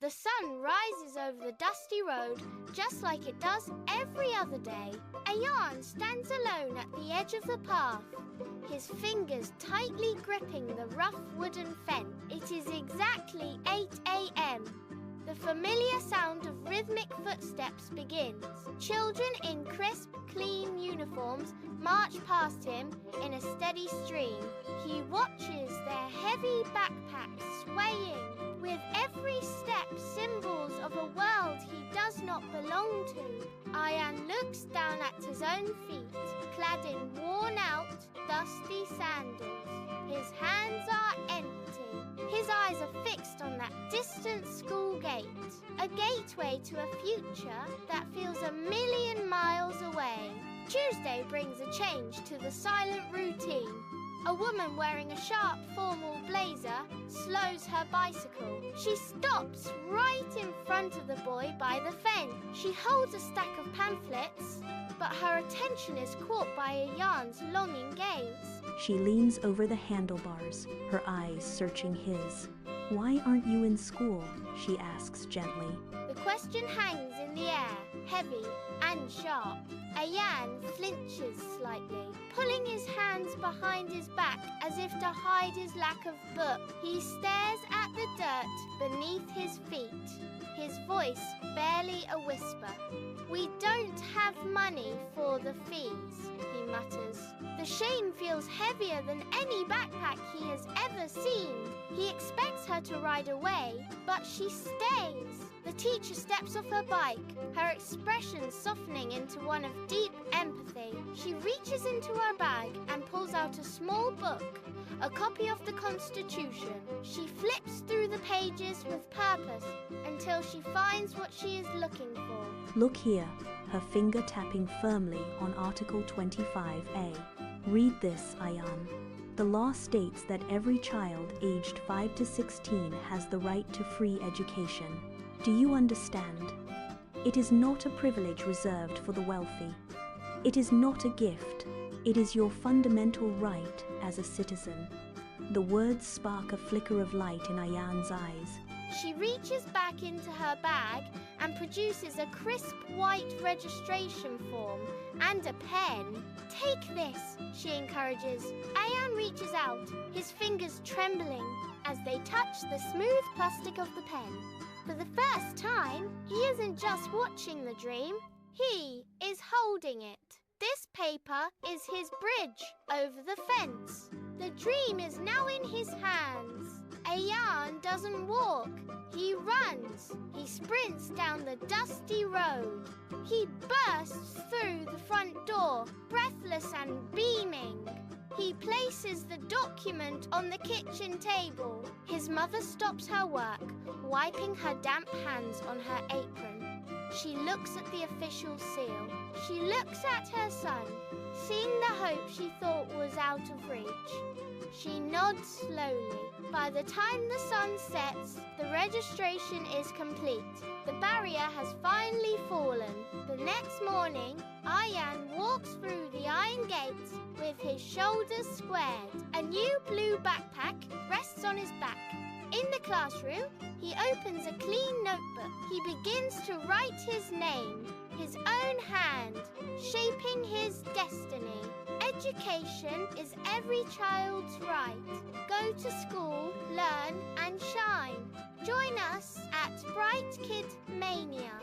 The sun rises over the dusty road just like it does every other day. Ayaan stands alone at the edge of the path, his fingers tightly gripping the rough wooden fence. It is exactly 8 a.m. The familiar sound of rhythmic footsteps begins. Children in crisp, clean uniforms march past him in a steady stream. He watches their heavy backpacks swaying, with every step symbols of a world he does not belong to. Ayaan looks down at his own feet, clad in worn-out, dusty sandals. His hands are empty. His eyes are fixed on that distant school gate, a gateway to a future that feels a million miles away. Tuesday brings a change to the silent routine. A woman wearing a sharp formal blazer slows her bicycle. She stops right in front of the boy by the fence. She holds a stack of pamphlets, but her attention is caught by Ayaan's longing gaze. She leans over the handlebars, her eyes searching his. "Why aren't you in school?" she asks gently. The question hangs in the air, heavy and sharp. Ayaan flinches slightly, pulling his hands behind his back as if to hide his lack of book. He stares at the dirt beneath his feet, his voice barely a whisper. "We don't have money for the fees," he mutters. The shame feels heavier than any backpack he has ever seen. He expects her to ride away, but she stays. The teacher steps off her bike, her expression softening into one of deep empathy. She reaches into her bag and pulls out a small book, a copy of the Constitution. She flips through the pages with purpose until she finds what she is looking for. "Look here," her finger tapping firmly on Article 25A. "Read this, Ayaan. The law states that every child aged 5 to 16 has the right to free education. Do you understand? It is not a privilege reserved for the wealthy. It is not a gift. It is your fundamental right as a citizen." The words spark a flicker of light in Ayaan's eyes. She reaches back into her bag and produces a crisp white registration form and a pen. "Take this," she encourages. Ayaan reaches out, his fingers trembling as they touch the smooth plastic of the pen. For the first time, he isn't just watching the dream, he is holding it. This paper is his bridge over the fence. The dream is now in his hands. Ayaan doesn't walk, he runs. He sprints down the dusty road. He bursts through the front door, breathless and beaming. He places the document on the kitchen table. His mother stops her work, wiping her damp hands on her apron. She looks at the official seal. She looks at her son, seeing the hope she thought was out of reach. She nods slowly. By the time the sun sets, the registration is complete. The barrier has finally fallen. The next morning, Ayaan walks through the iron gates with his shoulders squared. A new blue backpack rests on his back. In the classroom, he opens a clean notebook. He begins to write his name, his own hand, shaping his destiny. Education is every child's right. Go to school, learn and shine. Join us at BrightKid Mania.